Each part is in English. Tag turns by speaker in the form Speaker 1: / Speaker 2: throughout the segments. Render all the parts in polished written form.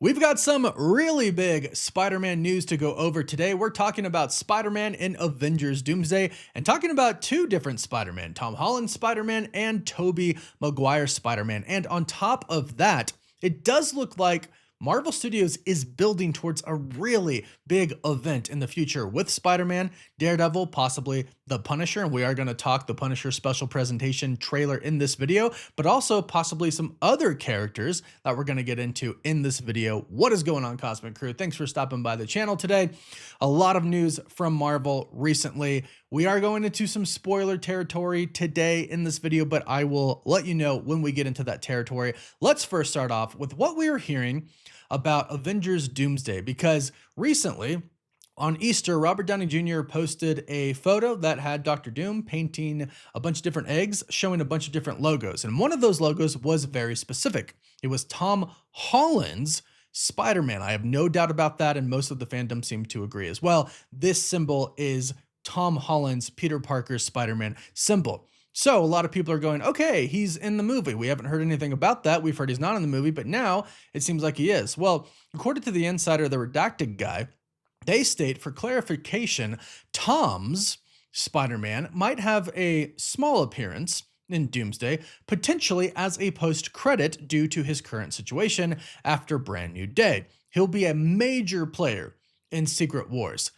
Speaker 1: We've got some really big Spider-Man news to go over today. We're talking about Spider-Man in Avengers Doomsday and talking about two different Spider-Man, Tom Holland Spider-Man and Tobey Maguire Spider-Man. And on top of that, it does look like Marvel Studios is building towards a really big event in the future with Spider-Man, Daredevil, possibly the Punisher, and we are going to talk the Punisher special presentation trailer in this video, but also possibly some other characters that we're going to get into in this video. What is going on, Cosmic Crew? Thanks for stopping by the channel today. A lot of news from Marvel recently. We are going into some spoiler territory today in this video, but I will let you know when we get into that territory. Let's first start off with what we are hearing about Avengers Doomsday, because recently on Easter, Robert Downey Jr. posted a photo that had Dr. Doom painting a bunch of different eggs, showing a bunch of different logos. And one of those logos was very specific. It was Tom Holland's Spider-Man. I have no doubt about that, and most of the fandom seem to agree as well. This symbol is Tom Holland's Peter Parker's Spider-Man symbol. So a lot of people are going, okay, he's in the movie. We haven't heard anything about that. We've heard he's not in the movie, but now it seems like he is. Well, according to the insider, the redacted guy, they state for clarification, Tom's Spider-Man might have a small appearance in Doomsday, potentially as a post-credit due to his current situation after Brand New Day. He'll be a major player in Secret Wars.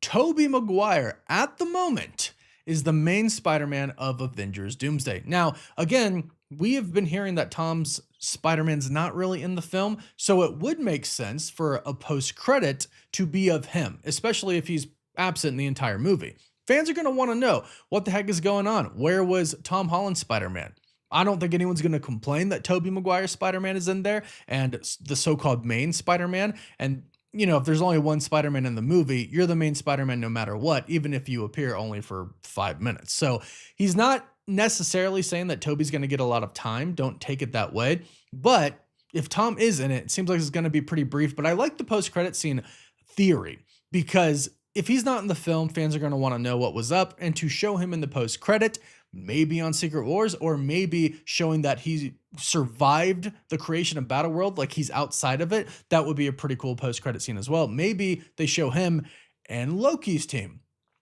Speaker 1: Tobey Maguire, at the moment, is the main Spider-Man of Avengers Doomsday. Now, again, we have been hearing that Tom's Spider-Man's not really in the film, so it would make sense for a post-credit to be of him, especially if he's absent in the entire movie. Fans are going to want to know what the heck is going on. Where was Tom Holland's Spider-Man? I don't think anyone's going to complain that Tobey Maguire's Spider-Man is in there and the so-called main Spider-Man. And you know, if there's only one Spider-Man in the movie, you're the main Spider-Man no matter what, even if you appear only for 5 minutes. So he's not necessarily saying that Tobey's going to get a lot of time. Don't take it that way. But if Tom is in it, it seems like it's going to be pretty brief. But I like the post-credit scene theory, because if he's not in the film, fans are going to want to know what was up, and to show him in the post-credit, maybe on Secret Wars, or maybe showing that he survived the creation of Battleworld, like he's outside of it, that would be a pretty cool post-credit scene as well. Maybe they show him and Loki's team.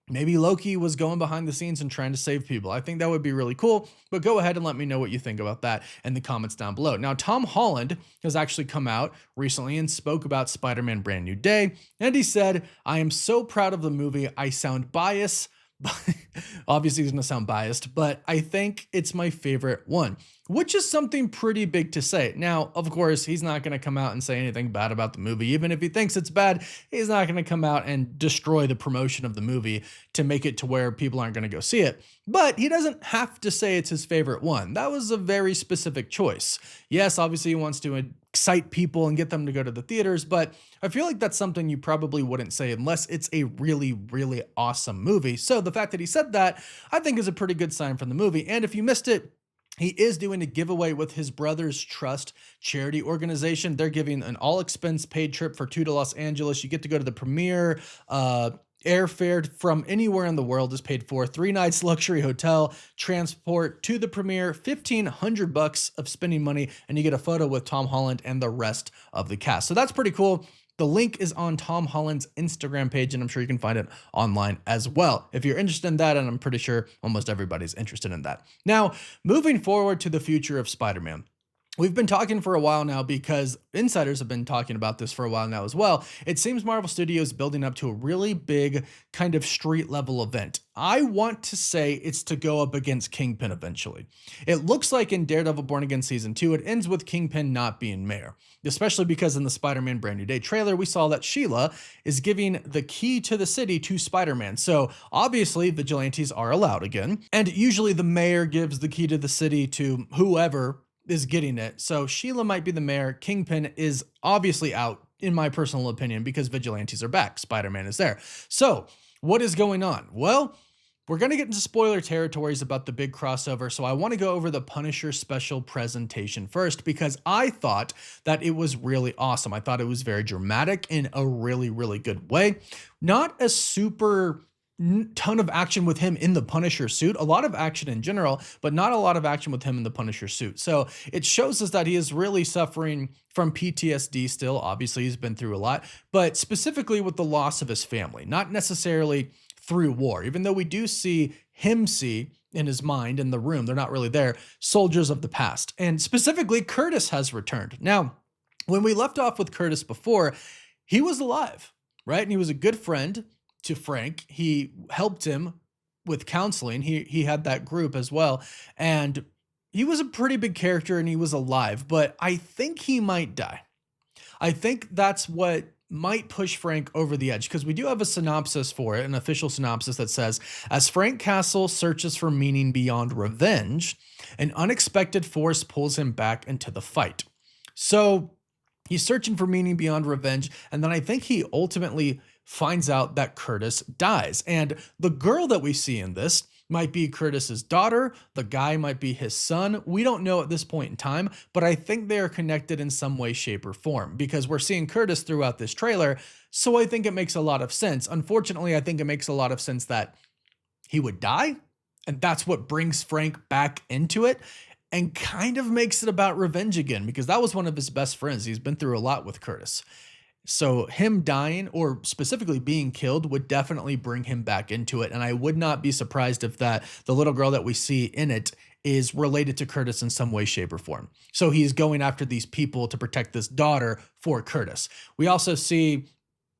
Speaker 1: Maybe Loki was going behind the scenes and trying to save people. I think that would be really cool, but go ahead and let me know what you think about that in the comments down below. Now, Tom Holland has actually come out recently and spoke about Spider-Man Brand New Day, and he said, "I am so proud of the movie. I sound biased." Obviously he's going to sound biased, but I think it's my favorite one, which is something pretty big to say. Now, of course, he's not going to come out and say anything bad about the movie. Even if he thinks it's bad, he's not going to come out and destroy the promotion of the movie to make it to where people aren't going to go see it. But he doesn't have to say it's his favorite one. That was a very specific choice. Yes, obviously he wants to excite people and get them to go to the theaters, but I feel like that's something you probably wouldn't say unless it's a really, really awesome movie. So the fact that he said that, I think is a pretty good sign from the movie. And if you missed it, he is doing a giveaway with his Brothers Trust charity organization. They're giving an all-expense paid trip for 2 to Los Angeles. You get to go to the premiere. Airfare from anywhere in the world is paid for. 3 nights luxury hotel, transport to the premiere, $1,500 of spending money, and you get a photo with Tom Holland and the rest of the cast. So that's pretty cool. The link is on Tom Holland's Instagram page, and I'm sure you can find it online as well if you're interested in that, and I'm pretty sure almost everybody's interested in that. Now, moving forward to the future of Spider-Man. We've been talking for a while now, because insiders have been talking about this for a while now as well. It seems Marvel Studios is building up to a really big kind of street level event. I want to say it's to go up against Kingpin eventually. It looks like in Daredevil Born Again Season 2, it ends with Kingpin not being mayor, especially because in the Spider-Man Brand New Day trailer, we saw that Sheila is giving the key to the city to Spider-Man. So obviously vigilantes are allowed again. And usually the mayor gives the key to the city to whoever is getting it. So Sheila might be the mayor. Kingpin is obviously out, in my personal opinion, because vigilantes are back. Spider-Man is there. So what is going on? Well, we're going to get into spoiler territories about the big crossover, so I want to go over the Punisher special presentation first, because I thought that it was really awesome. I thought it was very dramatic in a really, really good way. Not a super ton of action with him in the Punisher suit, a lot of action in general, but not a lot of action with him in the Punisher suit. So it shows us that he is really suffering from PTSD still. Obviously, he's been through a lot, but specifically with the loss of his family, not necessarily through war, even though we do see in his mind in the room, they're not really there, soldiers of the past. And specifically, Curtis has returned. Now, when we left off with Curtis before, he was alive, right? And he was a good friend to Frank. He helped him with counseling. He had that group as well. And he was a pretty big character and he was alive, but I think he might die. I think that's what might push Frank over the edge, because we do have a synopsis for it, an official synopsis that says, as Frank Castle searches for meaning beyond revenge, an unexpected force pulls him back into the fight. So he's searching for meaning beyond revenge. And then I think he ultimately finds out that Curtis dies. And the girl that we see in this might be Curtis's daughter. The guy might be his son. We don't know at this point in time, but I think they are connected in some way, shape, or form, because we're seeing Curtis throughout this trailer. So I think it makes a lot of sense. Unfortunately, I think it makes a lot of sense that he would die. And that's what brings Frank back into it and kind of makes it about revenge again, because that was one of his best friends. He's been through a lot with Curtis. So him dying, or specifically being killed, would definitely bring him back into it. And I would not be surprised if the little girl that we see in it is related to Curtis in some way, shape, or form. So he's going after these people to protect this daughter for Curtis. We also see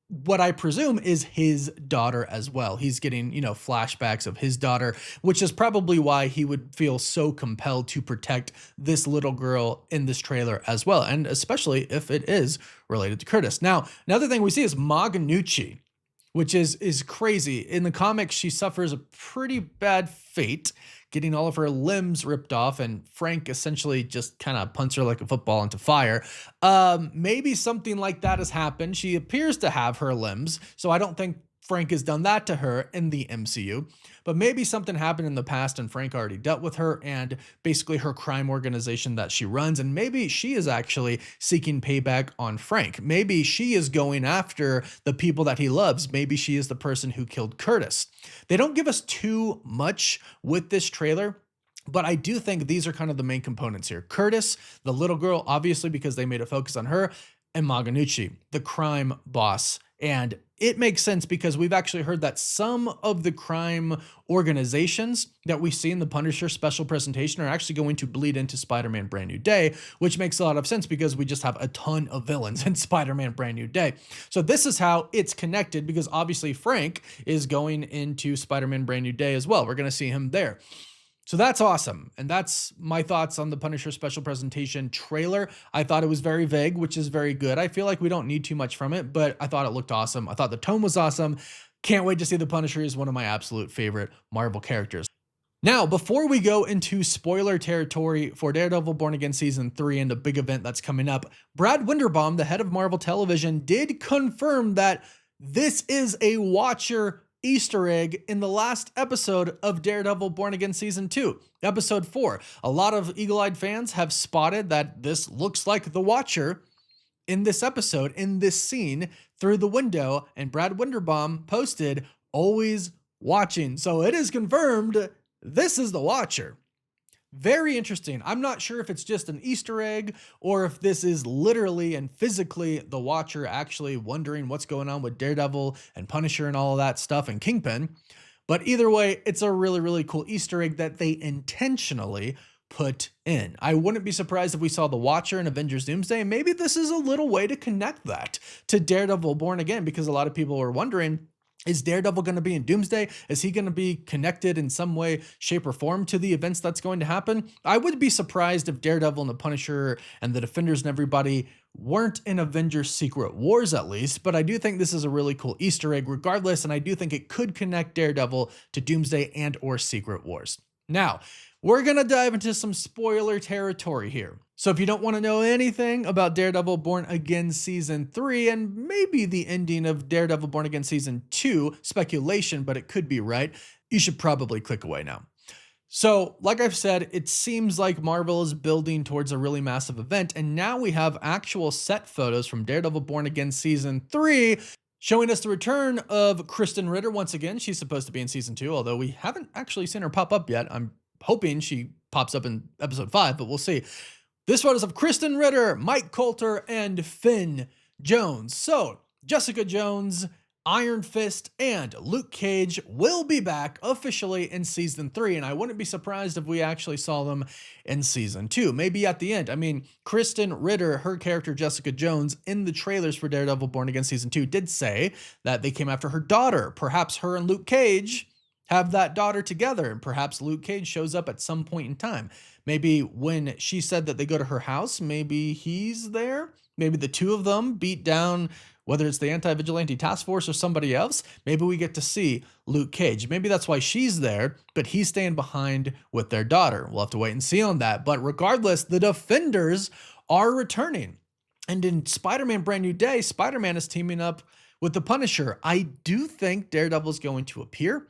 Speaker 1: what I presume is his daughter as well. He's getting, flashbacks of his daughter, which is probably why he would feel so compelled to protect this little girl in this trailer as well. And especially if it is related to Curtis. Now, another thing we see is Maganucci, which is crazy. In the comics, she suffers a pretty bad fate, getting all of her limbs ripped off, and Frank essentially just kind of punts her like a football into fire. Maybe something like that has happened. She appears to have her limbs, so I don't think Frank has done that to her in the MCU, but maybe something happened in the past and Frank already dealt with her and basically her crime organization that she runs, and maybe she is actually seeking payback on Frank. Maybe she is going after the people that he loves. Maybe she is the person who killed Curtis. They don't give us too much with this trailer, but I do think these are kind of the main components here. Curtis, the little girl, obviously because they made a focus on her, and Maganucci, the crime boss. And it makes sense because we've actually heard that some of the crime organizations that we see in the Punisher special presentation are actually going to bleed into Spider-Man Brand New Day, which makes a lot of sense because we just have a ton of villains in Spider-Man Brand New Day. So this is how it's connected, because obviously Frank is going into Spider-Man Brand New Day as well. We're going to see him there. So that's awesome. And that's my thoughts on the Punisher special presentation trailer. I thought it was very vague, which is very good. I feel like we don't need too much from it, but I thought it looked awesome. I thought the tone was awesome. Can't wait to see the Punisher. Is one of my absolute favorite Marvel characters. Now, before we go into spoiler territory for Daredevil Born Again Season 3 and the big event that's coming up, Brad Winderbaum, the head of Marvel Television, did confirm that this is a Watcher Easter egg in the last episode of Daredevil Born Again Season 2, Episode 4. A lot of eagle-eyed fans have spotted that this looks like the Watcher in this episode, in this scene, through the window, and Brad Winderbaum posted, "Always watching." So it is confirmed this is the Watcher. Very interesting. I'm not sure if it's just an Easter egg or if this is literally and physically the Watcher actually wondering what's going on with Daredevil and Punisher and all of that stuff and Kingpin. But either way, it's a really, really cool Easter egg that they intentionally put in. I wouldn't be surprised if we saw the Watcher in Avengers Doomsday. Maybe this is a little way to connect that to Daredevil Born Again, because a lot of people were wondering, is Daredevil going to be in Doomsday? Is he going to be connected in some way, shape, or form to the events that's going to happen? I would be surprised if Daredevil and the Punisher and the Defenders and everybody weren't in Avengers Secret Wars at least, but I do think this is a really cool Easter egg regardless, and I do think it could connect Daredevil to Doomsday and or Secret Wars. Now, we're going to dive into some spoiler territory here. So if you don't want to know anything about Daredevil Born Again Season 3 and maybe the ending of Daredevil Born Again Season 2, speculation, but it could be right, you should probably click away now. So like I've said, it seems like Marvel is building towards a really massive event, and now we have actual set photos from Daredevil Born Again Season 3 Showing us the return of Kristen Ritter once again. She's supposed to be in season 2, although we haven't actually seen her pop up yet. I'm hoping she pops up in episode 5, but we'll see. This one is of Kristen Ritter, Mike Coulter, and Finn Jones. So, Jessica Jones, Iron Fist, and Luke Cage will be back officially in season 3, and I wouldn't be surprised if we actually saw them in season 2, maybe at the end. I mean, Kristen Ritter, her character Jessica Jones, in the trailers for Daredevil Born Again season 2 did say that they came after her daughter. Perhaps her and Luke Cage have that daughter together, and perhaps Luke Cage shows up at some point in time. Maybe when she said that they go to her house, maybe he's there. Maybe the two of them beat down, whether it's the anti-vigilante task force or somebody else. Maybe we get to see Luke Cage. Maybe that's why she's there, but he's staying behind with their daughter. We'll have to wait and see on that. But regardless, the Defenders are returning. And in Spider-Man Brand New Day, Spider-Man is teaming up with the Punisher. I do think Daredevil is going to appear.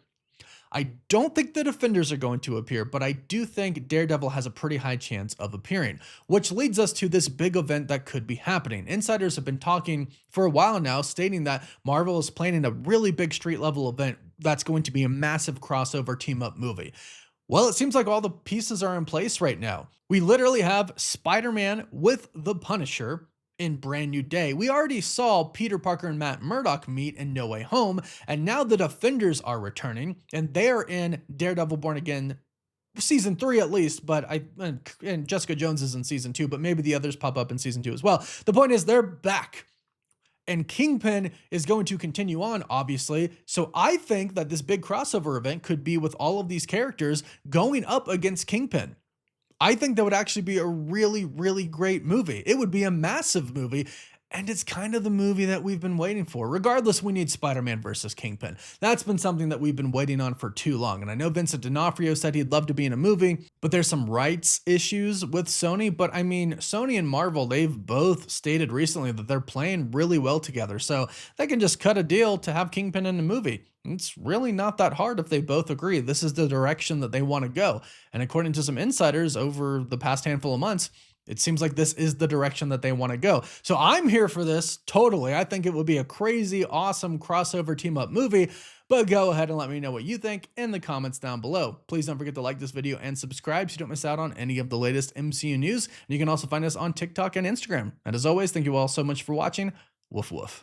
Speaker 1: I don't think the Defenders are going to appear, but I do think Daredevil has a pretty high chance of appearing, which leads us to this big event that could be happening. Insiders have been talking for a while now, stating that Marvel is planning a really big street level event that's going to be a massive crossover team-up movie. Well, it seems like all the pieces are in place right now. We literally have Spider-Man with the Punisher in Brand New Day. We already saw Peter Parker and Matt Murdock meet in No Way Home, and now the Defenders are returning, and they're in Daredevil Born Again season 3 at least, but and Jessica Jones is in season 2, but maybe the others pop up in season 2 as well. The point is they're back. And Kingpin is going to continue on, obviously. So I think that this big crossover event could be with all of these characters going up against Kingpin. I think that would actually be a really, really great movie. It would be a massive movie, and it's kind of the movie that we've been waiting for. Regardless, we need Spider-Man versus Kingpin. That's been something that we've been waiting on for too long, and I know Vincent D'Onofrio said he'd love to be in a movie, but there's some rights issues with Sony. But I mean, Sony and Marvel, they've both stated recently that they're playing really well together, so they can just cut a deal to have Kingpin in the movie. It's really not that hard if they both agree this is the direction that they want to go. And according to some insiders over the past handful of months, it seems like this is the direction that they want to go. So I'm here for this, totally. I think it would be a crazy, awesome crossover team-up movie, but go ahead and let me know what you think in the comments down below. Please don't forget to like this video and subscribe so you don't miss out on any of the latest MCU news. And you can also find us on TikTok and Instagram. And as always, thank you all so much for watching. Woof woof.